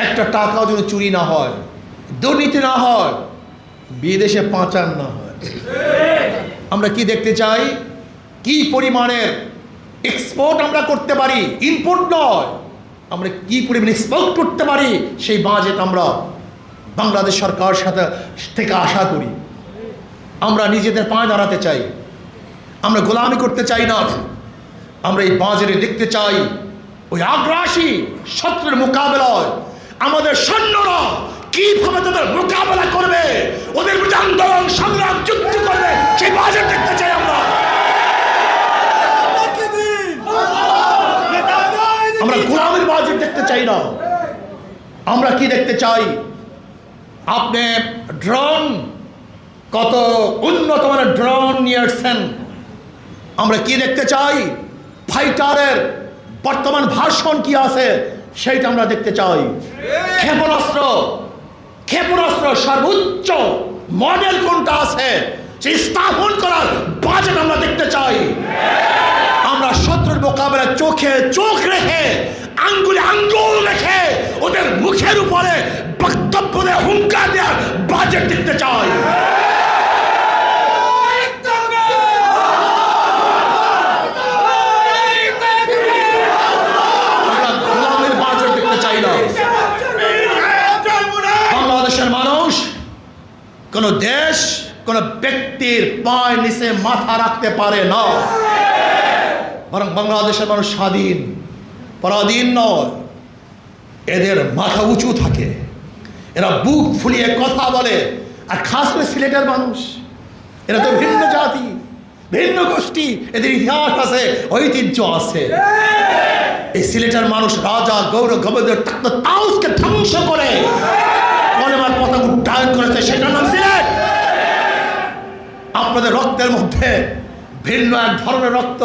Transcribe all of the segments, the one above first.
একটা টাকাও যেন চুরি না হয়, দুর্নীতি না হয়, বিদেশে পাচার না হয়। আমরা কি দেখতে চাই? কি পরিমাণের এক্সপোর্ট আমরা করতে পারি, ইম্পোর্ট নয়, আমরা কি পরিমাণ এক্সপোর্ট করতে পারি সেই বাজেট আমরা বাংলাদেশ সরকার সাথে থেকে আশা করি। আমরা নিজেদের পায়ে দাঁড়াতে চাই, আমরা গোলামি করতে চাই না। আমরা এই বাজারে দেখতে চাই ওই আগ্রাসী শত্রুর মোকাবেলায় আমাদের সৈন্যরা কিভাবে তাদের মোকাবেলা করবে, ওদের বিরুদ্ধে আন্দোলন সংগ্রাম যুদ্ধ করবে, সেই বাজার দেখতে চাই আমরা। আমরা গোলামের বাজার দেখতে চাই না। আমরা কি দেখতে চাই? আপনি ড্রোন, কত উন্নত মানের ড্রোন নিয়ে আসছেন। আমরা কি দেখতে চাই? ফাইটারের বর্তমান ভার্সন কি আছে সেইটা আমরা দেখতে চাই। ক্ষেপণাস্ত্র সর্বোচ্চ মডেল কোনটা আছে সেই স্থাপন করার বাজেট আমরা দেখতে চাই। আমরা শত্রুর মোকাবেলায় চোখে চোখ রেখে, আঙ্গুলে আঙ্গুল রেখে ওদের মুখের উপরে বক্তব্য দিয়ে হুঙ্কার দেওয়ার বাজেট দেখতে চাই। বাংলাদেশের মানুষ কোন দেশ, কোন ব্যক্তির পায়ের নিচে মাথা রাখতে পারে না, বরং বাংলাদেশের মানুষ স্বাধীন, পরাধীন নয়। এদের মাথা উঁচু থাকে, এরা বুক ফুলিয়ে কথা বলে। আর খাস করে সিলেটের মানুষ, এরা তো ভিন্ন জাতি, ভিন্ন গোষ্ঠী, এদের ইতিহাস আছে, ঐতিহ্য আছে। এই সিলেটের মানুষ রাজা গৌরব গবদের তাউসকে ধ্বংস করে কলেমার পতাকা উড্ডয়ন করেছে, সেটার নাম সিলেট। আপনাদের রক্তের মধ্যে ভিন্ন এক ধরনের রক্ত,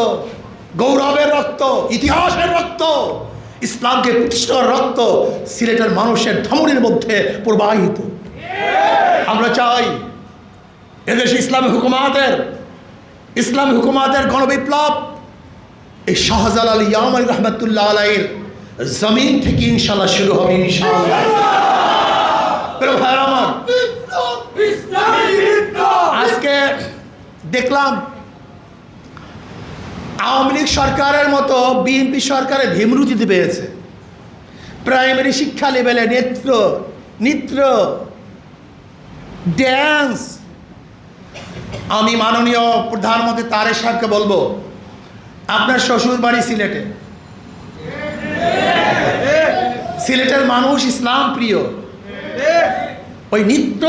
গৌরবের রক্ত, ইতিহাসের রক্ত, ইসলামকে প্রতিষ্ঠার রক্ত সিলেটের মানুষের ধমনীর মধ্যে প্রবাহিত। আমরা চাই এদেশে ইসলামী হুকুমাতের গণবিপ্লব এই শাহজালাল ইয়ামানী রহমতুল্লাহ আলাইহির জমিন থেকে ইনশাআল্লাহ শুরু হবে। ইনশাআল্লাহ আমার আজকে দেখলাম আওয়ামী লীগ সরকারের মতো বিএনপি সরকারে ভীমরুচিতে পেয়েছে। প্রাইমারি শিক্ষা লেভেলে নৃত্য, ড্যান্স। আমি মাননীয় প্রধানমন্ত্রী তারেক সাহেবকে বলবো, আপনার শ্বশুর বাড়ি সিলেটে, সিলেটের মানুষ ইসলাম প্রিয়। ওই নৃত্য,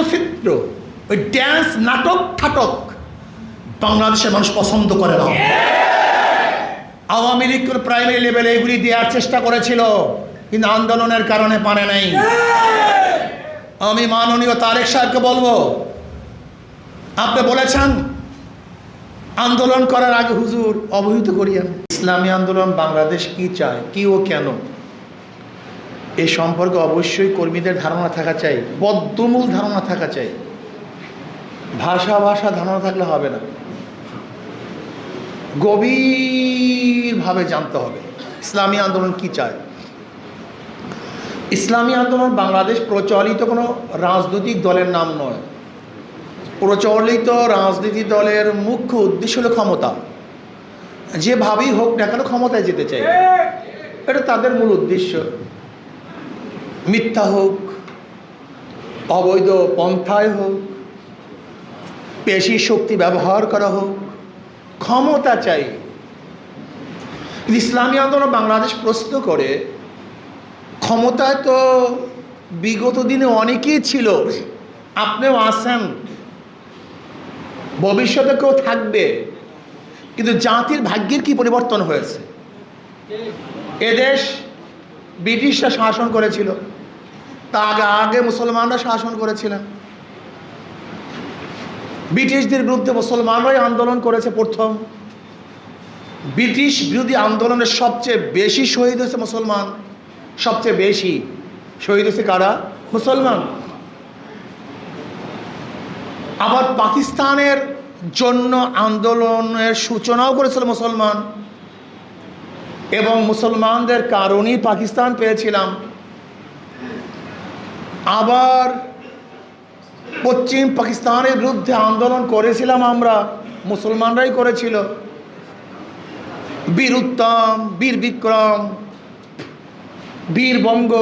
ওই ড্যান্স, নাটক ঠাটক বাংলাদেশের মানুষ পছন্দ করে না। আওয়ামী লীগ প্রাইমারি লেভেলে এগুলি দেওয়ার চেষ্টা করেছিল, কিন্তু আন্দোলনের কারণে পারে নাই। আমি মাননীয় তারেক সাহেবকে বলবো, আপনি বলেছেন আন্দোলন করার আগে হুজুর অবহিত করিয়েন। ইসলামী আন্দোলন বাংলাদেশ কি চায়, কি ও কেন, এই সম্পর্কে অবশ্যই কর্মীদের ধারণা থাকা চাই, বদ্ধমূল ধারণা থাকা চাই। ভাষা ধারণা থাকলে হবে না, গভীরভাবে জানতে হবে ইসলামী আন্দোলন কি চায়। ইসলামী আন্দোলন বাংলাদেশ প্রচলিত কোনো রাজনৈতিক দলের নাম নয়। প্রচলিত রাজনীতি দলের মুখ্য উদ্দেশ্য হলো ক্ষমতা। যেভাবেই হোক না কেন ক্ষমতায় যেতে চাই, এটা তাদের মূল উদ্দেশ্য। মিথ্যা হোক, অবৈধ পন্থায় হোক, পেশি শক্তি ব্যবহার করা হোক, ক্ষমতা চাই। ইসলামী আন্দোলন বাংলাদেশ প্রশ্ন করে, ক্ষমতায় তো বিগত দিনে অনেকেই ছিল, আপনিও আছেন, ভবিষ্যতে কেউ থাকবে, কিন্তু জাতির ভাগ্যের কি পরিবর্তন হয়েছে? এদেশ ব্রিটিশরা শাসন করেছিল, তা আগে মুসলমানরা শাসন করেছিলেন। ব্রিটিশদের বিরুদ্ধে মুসলমানরাই আন্দোলন করেছে প্রথম। ব্রিটিশ বিরোধী আন্দোলনের সবচেয়ে বেশি শহীদ হয়েছে মুসলমান, সবচেয়ে বেশি শহীদ হয়েছে কারা? মুসলমান। আবার পাকিস্তানের জন্য আন্দোলনের সূচনাও করেছিল মুসলমান, এবং মুসলমানদের কারণেই পাকিস্তান পেয়েছিলাম। আবার পশ্চিম পাকিস্তানের বিরুদ্ধে আন্দোলন করেছিলাম আমরা, মুসলমানরাই করেছিল। বীর উত্তম, বীর বিক্রম, বীর বঙ্গ,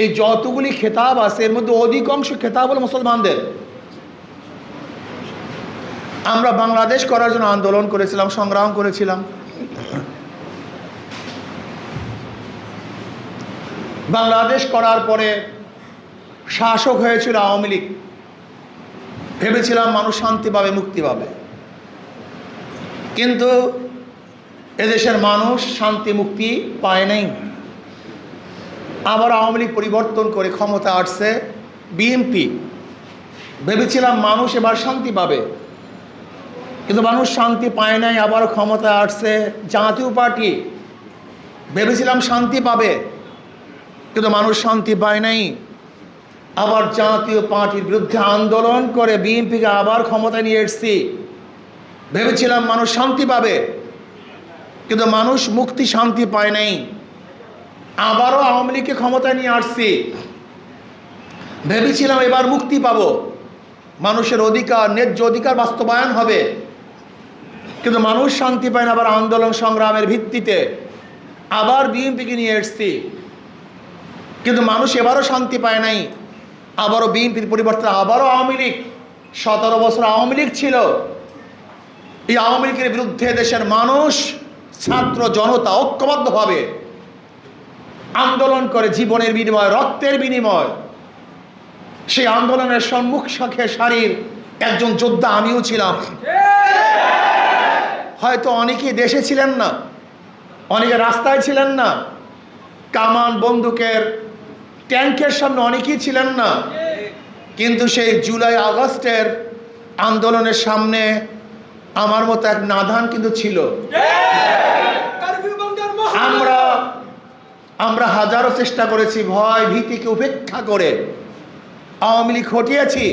এই যতগুলি খেতাব আছে এর মধ্যে অধিকাংশ খেতাব হলো মুসলমানদের। আমরা বাংলাদেশ করার জন্য আন্দোলন করেছিলাম, সংগ্রাম করেছিলাম। বাংলাদেশ করার পরে শাসক হয়েছিল আওয়ামী লীগ। ভেবেছিলাম মানুষ শান্তি পাবে, মুক্তি পাবে, কিন্তু এদেশের মানুষ শান্তি মুক্তি পায় নাই। আবার আওয়ামী লীগ পরিবর্তন করে ক্ষমতা আসছে বিএনপি। ভেবেছিলাম মানুষ এবার শান্তি পাবে, কিন্তু মানুষ শান্তি পায় নাই। আবার ক্ষমতা আসছে জাতীয় পার্টি। ভেবেছিলাম শান্তি পাবে, কিন্তু মানুষ শান্তি পায় নাই। আবার জাতীয় পার্টির বিরুদ্ধে আন্দোলন করে বিএনপিকে আবার ক্ষমতায় নিয়ে এসেছি। ভেবেছিলাম মানুষ শান্তি পাবে, কিন্তু মানুষ মুক্তি শান্তি পায় নাই। আবারও আওয়ামী লীগকে ক্ষমতায় নিয়ে আসছি। ভেবেছিলাম এবার মুক্তি পাবো, মানুষের অধিকার, ন্যায্য অধিকার বাস্তবায়ন হবে, কিন্তু মানুষ শান্তি পায় না। আবার আন্দোলন সংগ্রামের ভিত্তিতে আবার বিএনপিকে নিয়ে এসছি, কিন্তু মানুষ এবারও শান্তি পায় নাই। আবারও বিএনপির পরিবর্তে আবারও আওয়ামী লীগ। 17 বছর আওয়ামী লীগ ছিল। এই আওয়ামী লীগের বিরুদ্ধে দেশের মানুষ, ছাত্র জনতা ঐক্যবদ্ধভাবে আন্দোলন করে জীবনের বিনিময়, রক্তের বিনিময়। সেই আন্দোলনের সম্মুখ সারির একজন যোদ্ধা আমিও ছিলাম। হয়তো অনেকেই দেশে ছিলেন না, অনেকে রাস্তায় ছিলেন না, কামান বন্দুকের ট্যাঙ্কের সামনে অনেকেই ছিলেন না, কিন্তু সেই জুলাই আগস্টের আন্দোলনের সামনে আমার মতো এক নাদান কিন্তু ছিল। আমরা হাজারো চেষ্টা করেছি, ভয় ভীতিকে উপেক্ষা করে আওয়ামী লীগ হটিয়েছি।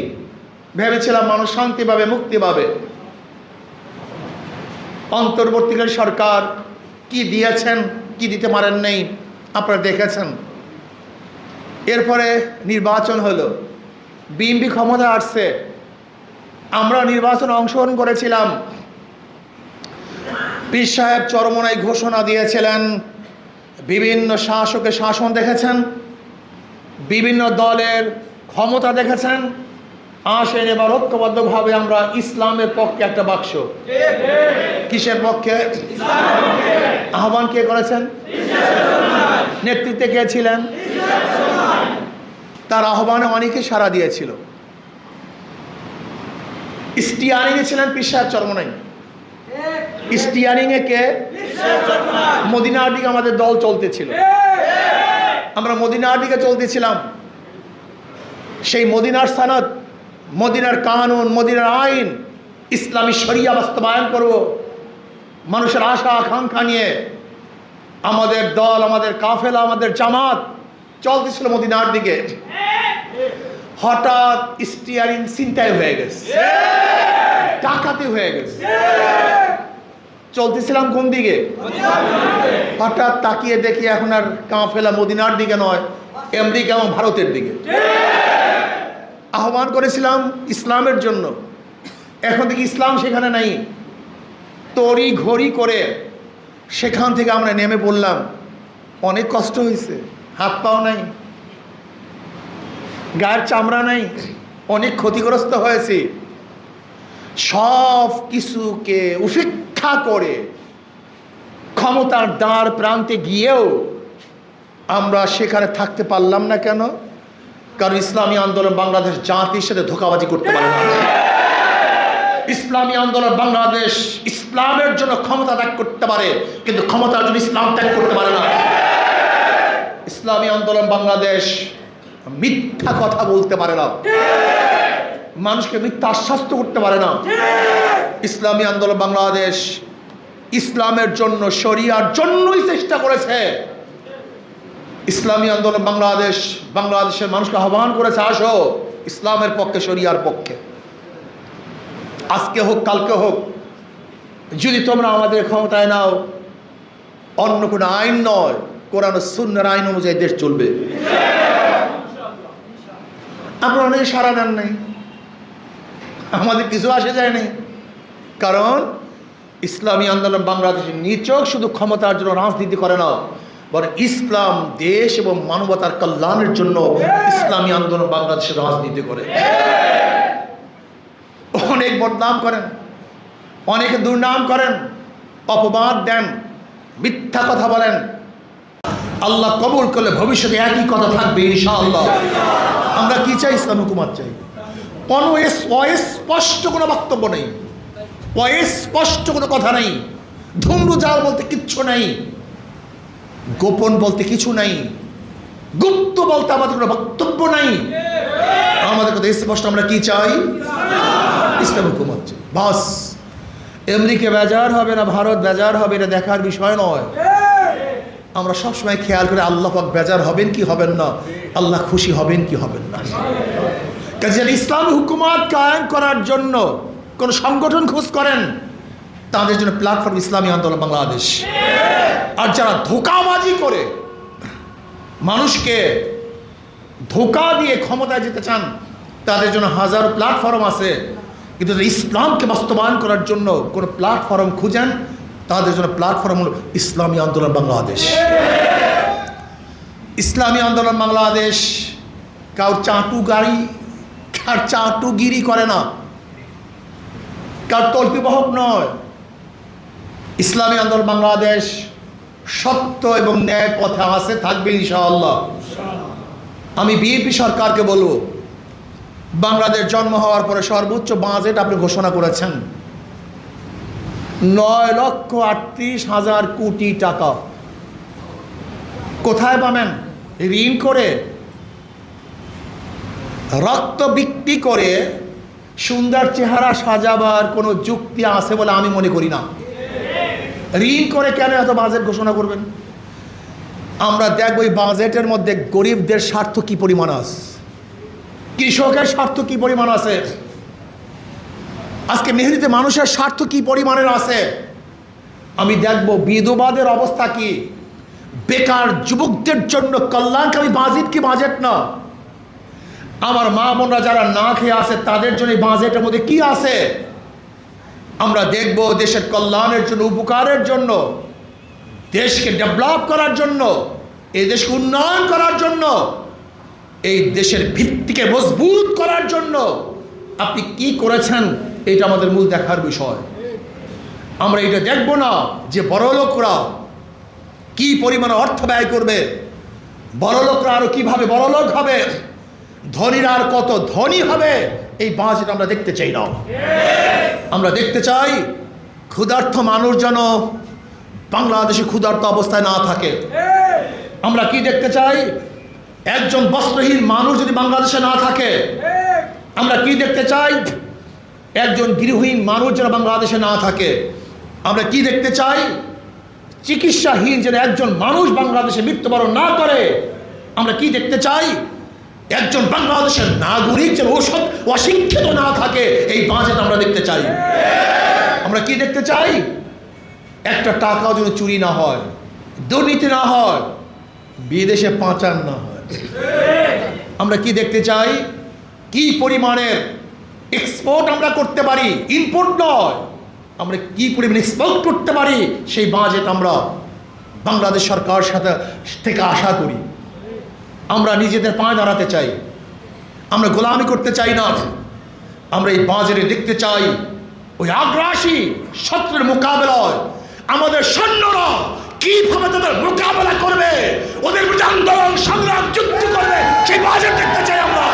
ভেবেছিলাম মানুষ শান্তি পাবে, মুক্তি পাবে। অন্তর্বর্তীকালীন সরকার কি দিয়েছেন, কি দিতে পারেন নাই আপনারা দেখেছেন। এরপরে নির্বাচন হলো, বিএনপি ক্ষমতা আসছে। আমরা নির্বাচনে অংশগ্রহণ করেছিলাম। পীর সাহেব চরমোনাই ঘোষণা দিয়েছিলেন, বিভিন্ন শাসকের শাসন দেখেছেন, বিভিন্ন দলের ক্ষমতা দেখেছেন। আসেন এবার ঐক্যবদ্ধভাবে আমরা ইসলামের পক্ষে একটা বাক্স। কিসের পক্ষে? আহ্বান কে করেছেন? নেতৃত্বে কে ছিলেন? তার আহ্বানে অনেকে সাড়া দিয়েছিল। স্টিয়ারিংয়ে ছিলেন পীর সাহেব চরমোনাই। স্টিয়ারিংয়ে কে? মদিনার দিকে আমাদের দল চলতেছিল। আমরা মদিনার দিকে চলতেছিলাম। সেই মদিনার সনদ, মদিনার কানুন, মদিনার আইন, ইসলামী শরিয়া বাস্তবায়ন করব, মানুষের আশা আকাঙ্ক্ষা নিয়ে আমাদের দল, আমাদের কাফেলা, আমাদের জামাত চলতেছিল মদিনার দিকে। হঠাৎ স্টিয়ারিং ছিনতাই হয়ে গেছে, ডাকাতি হয়ে গেছে। চলতেছিলাম কোন দিকে? হঠাৎ তাকিয়ে দেখি এখন আর কাফেলা মদিনার দিকে নয়, আমেরিকা এবং ভারতের দিকে। আহ্বান করেছিলাম ইসলামের জন্য, এখন থেকে ইসলাম সেখানে নাই। তড়ি ঘড়ি করে সেখান থেকে আমরা নেমে পড়লাম। অনেক কষ্ট হয়েছে, হাত পাও নাই, গায়ের চামড়া নাই, অনেক ক্ষতিগ্রস্ত হয়েছি। সব কিছুকে উপেক্ষা করে ক্ষমতার দ্বার প্রান্তে গিয়েও আমরা সেখানে থাকতে পারলাম না। কেন? কারণ ইসলামী আন্দোলন বাংলাদেশ জাতির সাথে ধোঁকাবাজি করতে পারে না। ইসলামী আন্দোলন বাংলাদেশ ইসলামের জন্য ক্ষমতা ত্যাগ করতে পারে, কিন্তু ক্ষমতার জন্য ইসলাম ত্যাগ করতে পারে না। ইসলামী আন্দোলন বাংলাদেশ মিথ্যা কথা বলতে পারে না, মানুষকে মিথ্যা আশ্বাস করতে পারে না। ইসলামী আন্দোলন বাংলাদেশ ইসলামের জন্য, শরিয়ার জন্যই চেষ্টা করেছে। ইসলামী আন্দোলন বাংলাদেশ বাংলাদেশের মানুষকে আহ্বান করেছে, আসো ইসলামের পক্ষে, শরিয়ার পক্ষে। আজকে হোক কালকে হোক, যদি তোমরা আমাদের ক্ষমতায় নাও, অন্য কোনো আইন নয়, কোরআন ও সুন্নাহর আইন অনুযায়ী দেশ চলবে। আপনারা অনেকে সাড়া দেন নাই, আমাদের কিছু আসে যায় নাই। কারণ ইসলামী আন্দোলন বাংলাদেশের নিচক শুধু ক্ষমতার জন্য রাজনীতি করে না, বরং ইসলাম, দেশ এবং মানবতার কল্যাণের জন্য ইসলামী আন্দোলন বাংলাদেশের রাজনীতি করে। অনেক বদনাম করেন, অনেকে দুর্নাম করেন, অপবাদ দেন, মিথ্যা কথা বলেন। আল্লাহ কবুল করলে ভবিষ্যতে একই কথা থাকবে ইনশাআল্লাহ। আমরা কি চাই? ইসলাম হুকুমত চাই। কোনো অস্পষ্ট কোনো বক্তব্য নেই, অস্পষ্ট কোনো কথা নেই, ধুমরুজাল বলতে কিচ্ছু নেই, গোপন বলতে কিছু নাই, গুপ্ত বলতে আমাদের কোনো বক্তব্য নাই। আমাদের কথা স্পষ্ট, আমরা কি চাই? ইসলাম হুকুমত চাই। বাস, আমেরিকা বেজার হবে না ভারত বেজার হবে এটা দেখার বিষয় নয়। আমরা সবসময় খেয়াল করে আল্লাহ পাক বেজার হবেন কি হবেন না, আল্লাহ খুশি হবেন কি হবেন না। কাজে ইসলামী হুকুমত কায়েম করার জন্য কোন সংগঠন খোঁজ করেন, তাদের জন্য প্ল্যাটফর্ম ইসলামী আন্দোলন বাংলাদেশ। আর যারা ধোঁকাবাজি করে মানুষকে ধোঁকা দিয়ে ক্ষমতায় যেতে চান, তাদের জন্য হাজার প্ল্যাটফর্ম আছে। কিন্তু ইসলামকে বাস্তবায়ন করার জন্য কোনো প্ল্যাটফর্ম খুঁজেন, তাদের জন্য প্ল্যাটফর্ম হল ইসলামী আন্দোলন বাংলাদেশ। ইসলামী আন্দোলন বাংলাদেশ কার চাটুগিরি করে না, কার তল্পিবাহক নয়। ইসলামী আন্দোলন বাংলাদেশ সত্য এবং ন্যায় পথে আছে, থাকবে ইনশাআল্লাহ। আমি বিএনপি সরকারকে বলবো, বাংলাদেশ জন্ম হওয়ার পরে সর্বোচ্চ বাজেট আপনি ঘোষণা করেছেন 9,38,000 কোটি টাকা। কোথায় পাবেন? ঋণ করে, রক্ত বিক্রি করে সুন্দর চেহারা সাজাবার কোনো যুক্তি আছে বলে আমি মনে করি না। ঋণ করে কেন এত বাজেট ঘোষণা করবেন? আমরা দেখব এই বাজেটের মধ্যে গরিবদের স্বার্থ কি পরিমাণ আছে, কৃষকের স্বার্থ কি পরিমাণ আছে, আজকে মেহেদিতে মানুষের স্বার্থ কি পরিমাণের আছে। আমি দেখব বিধবাদের অবস্থা কি, বেকার যুবকদের জন্য কল্যাণকামী বাজেট কি বাজেট না। আমার মা বোনরা যারা না খেয়ে আছে তাদের জন্য এই বাজেটের মধ্যে কি আছে। আমরা দেখব দেশের কল্যাণের জন্য, উপকারের জন্য, দেশকে ডেভেলপ করার জন্য, এই দেশকে উন্নয়ন করার জন্য, এই দেশের ভিত্তিকে মজবুত করার জন্য আপনি কি করেছেন, এটা আমাদের মূল দেখার বিষয়। আমরা এটা দেখব না যে বড়লোকরা কি পরিমাণে অর্থ ব্যয় করবে, বড়লোকরা আরো কিভাবে বড়লোক হবে, ধনীরা আর কত ধনী হবে। এই বাজেট আমরা দেখতে চাই না। আমরা দেখতে চাই ক্ষুধার্ত মানুষ যেন বাংলাদেশে ক্ষুধার্ত অবস্থায় না থাকে। আমরা কি দেখতে চাই? একজন বস্ত্রহীন মানুষ যদি বাংলাদেশে না থাকে। আমরা কি দেখতে চাই? একজন গৃহহীন মানুষ যেন বাংলাদেশে না থাকে। আমরা কি দেখতে চাই? চিকিৎসাহীন যেন একজন মানুষ বাংলাদেশে মৃত্যুবরণ না করে। আমরা কি দেখতে চাই? একজন বাংলাদেশের নাগরিক যেন ওষুধ অশিক্ষিত না থাকে। এই বাজেট আমরা দেখতে চাই। আমরা কি দেখতে চাই? একটা টাকাও যেন চুরি না হয়, দুর্নীতি না হয়, বিদেশে পাচার না হয়। আমরা কি দেখতে চাই? কি পরিমাণের এক্সপোর্ট আমরা করতে পারি, ইম্পোর্ট নয়, আমরা কি পরিমাণ এক্সপোর্ট করতে পারি, সেই বাজেট আমরা বাংলাদেশ সরকার সাথে থেকে আশা করি। আমরা নিজেদের পায়ে দাঁড়াতে চাই, আমরা গোলামি করতে চাই না। আমরা এই বাজেটে দেখতে চাই ওই আগ্রাসী শত্রুর মোকাবেলায় আমাদের সৈন্যরা কিভাবে তাদের মোকাবেলা করবে, ওদের বিরুদ্ধে আন্দোলন সংগ্রাম যুদ্ধ করবে, সেই বাজেট দেখতে চাই আমরা।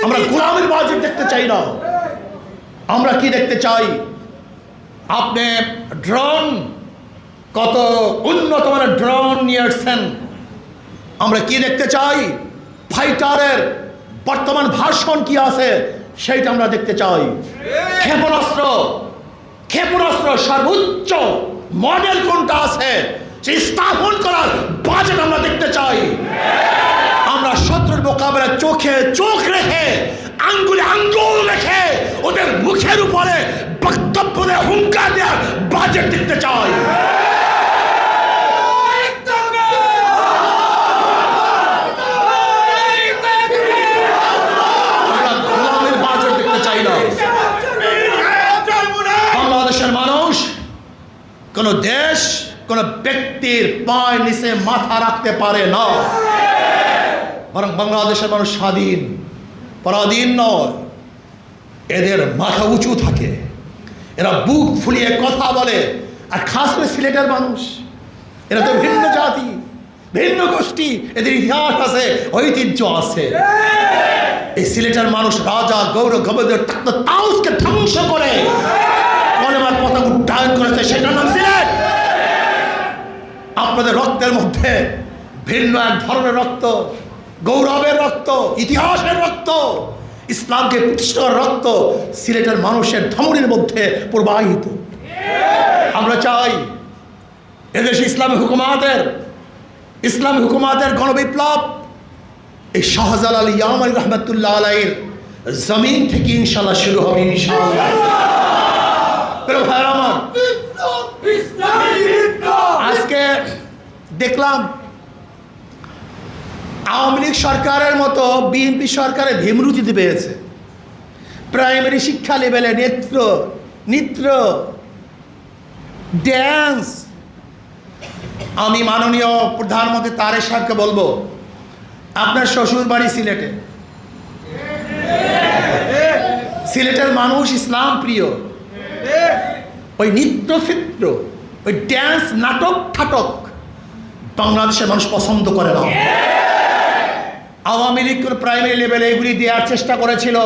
আমরা গোলামের বাজেট দেখতে চাই না। আমরা কি দেখতে চাই? আপনি ড্রোন, কত উন্নত মানের ড্রোন নিয়ে আসছেন। আমরা কি দেখতে চাই? ফাইটারের বর্তমান ভার্সন কি আছে সেইটা আমরা দেখতে চাই। ক্ষেপণাস্ত্র সর্বোচ্চ মডেল কোনটা আছে সেই স্থাপন করার বাজেট আমরা দেখতে চাই। আমরা শত্রুর মোকাবেলায় চোখে চোখ রেখে, আঙ্গুলে আঙ্গুল রেখে ওদের মুখের উপরে বক্তব্য দিয়ে হুঙ্কার দেওয়ার বাজেট দেখতে চাই। কোনো দেশ কোনো ব্যক্তির পায়ের নিচে মাথা রাখতে পারে না, বরং বাংলাদেশের মানুষ স্বাধীন, পরাধীন নয়। এদের মাথা উঁচু থাকে, এরা বুক ফুলিয়ে কথা বলে। আর খাস করে সিলেটের মানুষ, এরা তো ভিন্ন জাতি, ভিন্ন গোষ্ঠী, এদের ইতিহাস আছে, ঐতিহ্য আছে। এই সিলেটের মানুষ রাজা গৌরব গবদের তাউসকে ধ্বংস করে কলেমার পতাকা উড্ডয়ন করেছে, সেটার নাম সিলেট। আপনাদের রক্তের মধ্যে ভিন্ন এক ধরনের রক্ত, গৌরবের রক্ত, ইতিহাসের রক্ত, ইসলামকে প্রতিষ্ঠা করার রক্ত সিলেটের মানুষের ধমনীর মধ্যে প্রবাহিত। আমরা চাই এদেশে ইসলামী হুকুমাতের গণবিপ্লব এই শাহজালাল ইয়ামানী রহমতুল্লাহ আলাইহির জমিন থেকে ইনশাআল্লাহ শুরু হবে। ইনশাআল্লাহ আমার আজকে দেখলাম আওয়ামী লীগ সরকারের মতো বিএনপি সরকারে ভীমরুচিতে পেয়েছে। প্রাইমারি শিক্ষা লেভেলে নৃত্য, ড্যান্স। আমি মাননীয় প্রধানমন্ত্রী তারেক সাহেবকে বলবো, আপনার শ্বশুর বাড়ি সিলেটে, সিলেটের মানুষ ইসলাম প্রিয়। ওই নৃত্য, ওই ড্যান্স, নাটক ঠাটক বাংলাদেশের মানুষ পছন্দ করে না। আওয়ামী লীগ প্রাইমারি লেভেলে এগুলি দেওয়ার চেষ্টা করেছিল,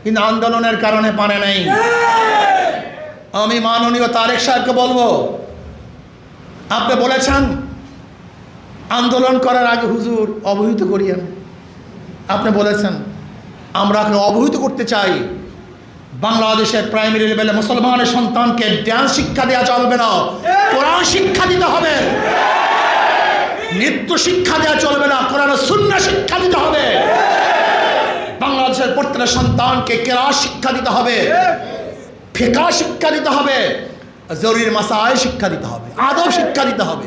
কিন্তু আন্দোলনের কারণে পারে নাই। আমি মাননীয় তারেক সাহেবকে বলবো, আপনি বলেছেন আন্দোলন করার আগে হুজুর অবহিত করিয়েন। আপনি বলেছেন, আমরা অবহিত করতে চাই, বাংলাদেশের প্রাইমারি লেভেলে মুসলমানের সন্তানকে ড্যান্স শিক্ষা দেওয়া চলবে না, কোরআন শিক্ষা দিতে হবে। নৃত্য শিক্ষা দেওয়া চলবে না, কোরআন সুন্নাহ শিক্ষা দিতে হবে। বাংলাদেশের প্রত্যেকটা সন্তানকে কেরাত শিক্ষা দিতে হবে, ফিকহ শিক্ষা দিতে হবে, জরুরি মাসাইল শিক্ষা দিতে হবে, আদব শিক্ষা দিতে হবে,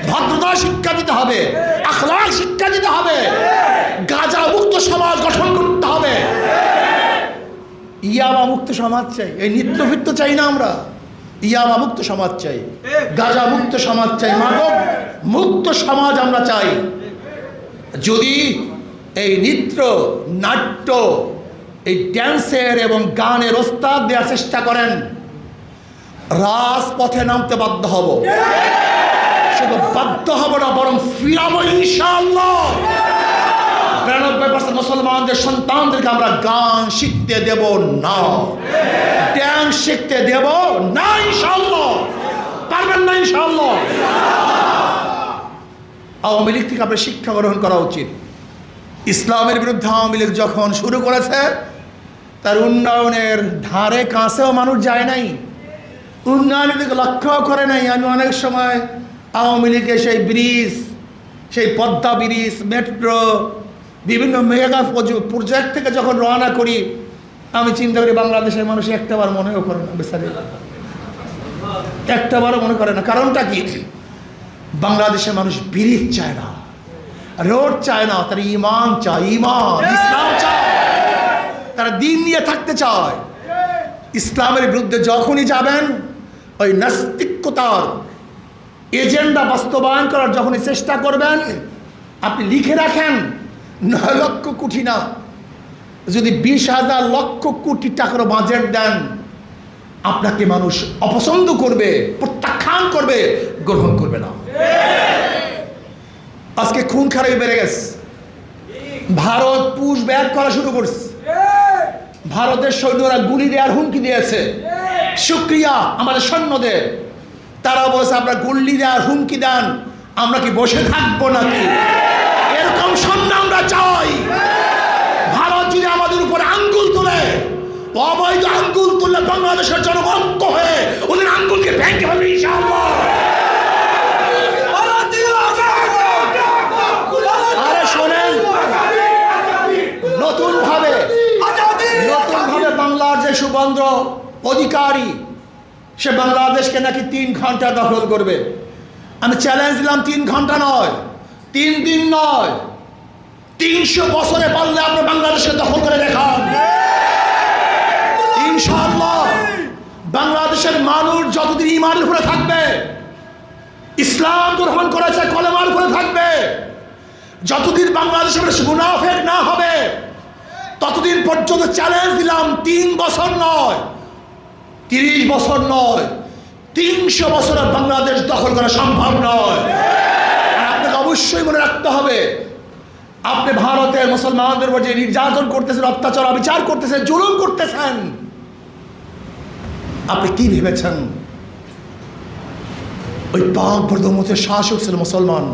ভদ্রতা শিক্ষা দিতে হবে, আখলাক শিক্ষা দিতে হবে। গাঁজা মুক্ত সমাজ গঠন করতে হবে। ইয়াবা মুক্ত সমাজ চাই, এই নৃত্য চাই না আমরা। ইয়াবা মুক্ত সমাজ চাই, গাঁজা মুক্ত সমাজ চাই, মাদক মুক্ত সমাজ আমরা চাই। যদি এই নৃত্য, নাট্য, এই ড্যান্সের এবং গানের ওস্তাদ দেওয়ার চেষ্টা করেন, রাজপথে নামতে বাধ্য হব। শুধু বাধ্য হব না, বরং ফিরাবো ইনশাআল্লাহ। 93% মুসলমানদের সন্তানদেরকে আমরা গান শিখতে দেব না, ড্যান্স শিখতে দেব না। ইনশাআল্লাহ পারবেন না? ইনশাআল্লাহ আওয়ামী লীগ থেকে আপনার শিক্ষা গ্রহণ করা উচিত। ইসলামের বিরুদ্ধে আওয়ামী লীগ যখন শুরু করেছে, তার উন্নয়নের ধারে কাছেও মানুষ যায় নাই, উন্নয়নের দিকে লক্ষ্য করে নাই। আমি অনেক সময় আওয়ামী লীগের সেই ব্রিজ, সেই পদ্মা ব্রিজ, মেট্রো, বিভিন্ন মেগা প্রজেক্ট থেকে যখন রওনা করি, আমি চিন্তা করি বাংলাদেশের মানুষ একটাবার মনেও করে না, বেচারি একটাবারও মনে করে না। কারণটা কি? বাংলাদেশের মানুষ ব্রিজ চায় না, রোড চায় না, তারা ইমান চায়, ইসলাম চায়, তারা দিন নিয়ে থাকতে চায়। ইসলামের বিরুদ্ধে যখনই যাবেন, ওই নাস্তিকতার এজেন্ডা বাস্তবায়ন করার যখনই চেষ্টা করবেন, আপনি লিখে রাখেন 9 লক্ষ কোটি না, যদি 20,000 লক্ষ কোটি টাকার বাজেট দেন, আপনাকে মানুষ অপছন্দ করবে, প্রত্যাখ্যান করবে, গ্রহণ করবে না। আজকে খুন খারাপি বেড়ে গেছে। ভারত পুশ ব্যাক করা শুরু করছে, ভারতের সৈন্যরা গুলি দেওয়ার হুমকি দিয়েছে। শুকরিয়া আমাদের সৈন্যদের, তারা বলছে আপনারা গুলি দেওয়ার হুমকি দেন, আমরা কি বসে থাকবো নাকি? এরকম সৈন্য আমরা চাই। ভারত যদি আমাদের উপরে আঙ্গুল তোলে, অবৈধ আঙ্গুল তুললে বাংলাদেশের জনগণ ঐক্য হয়ে ওদের আঙ্গুলকে ভেঙে ফেলবে ইনশাআল্লাহ। আরে শোনেন, নতুন ভাবে বাংলার যে সুবন্দ্র অধিকারী, সে বাংলাদেশকে নাকি 3 ঘন্টা দখল করবে। আমি চ্যালেঞ্জ দিলাম, 3 ঘন্টা নয়, 3 দিন নয়, 300 বছরে পারলে আপনি বাংলাদেশকে দখল করে দেখান। ইনশাআল্লাহ বাংলাদেশের মানুষ যতদিন ইমানের উপরে থাকবে, ইসলাম গ্রহণ করেছে, কলেমার করে থাকবে। যতদিন বাংলাদেশের মুনাফিক না হবে ততদিন পর্যন্ত চ্যালেঞ্জ দিলাম, 3 বছর নয়, 30 বছর নয়, 300 বছরের বাংলাদেশ দখল করা সম্ভব নয়। আর আপনাকে অবশ্যই মনে রাখতে হবে, আপনি ভারতের মুসলমানদের উপর যে নির্যাতন করতেছেন, অত্যাচার অবিচার করতেছেন, জুলুম করতেছেন, আপনি কি ভেবেছেন? ওই পাক প্রথমতের শাসক ছিল মুসলমান,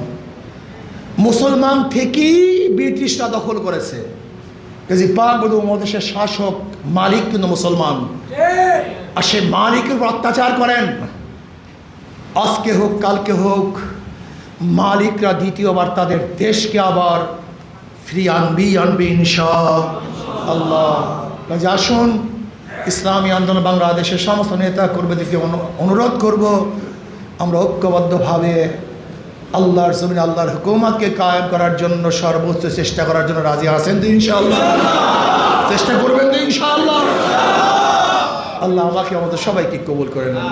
মুসলমান থেকেই ব্রিটিশরা দখল করেছে। পাক প্রথমদেশের শাসক মালিক কিন্তু মুসলমান, আর সে মালিকের উপর অত্যাচার করেন। আজকে হোক কালকে হোক মালিকরা দ্বিতীয়বার তাদের দেশকে আবার ফিরিয়ে আনবে ইনশাআল্লাহ। কাজে আসুন, ইসলামী আন্দোলন বাংলাদেশের সমস্ত নেতা কর্মীদেরকে অনুরোধ করব, আমরা ঐক্যবদ্ধভাবে আল্লাহর জমিনে আল্লাহর হুকুমতকে কায়েম করার জন্য সর্বোচ্চ চেষ্টা করার জন্য রাজি আছেন তো ইনশাআল্লাহ? চেষ্টা করবেন তো ইনশাআল্লাহ? আল্লাহ আমাকে আমাদের সবাইকে কবুল করে নেন।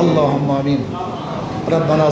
আল্লাহুম্মা আমিন। রব্বানা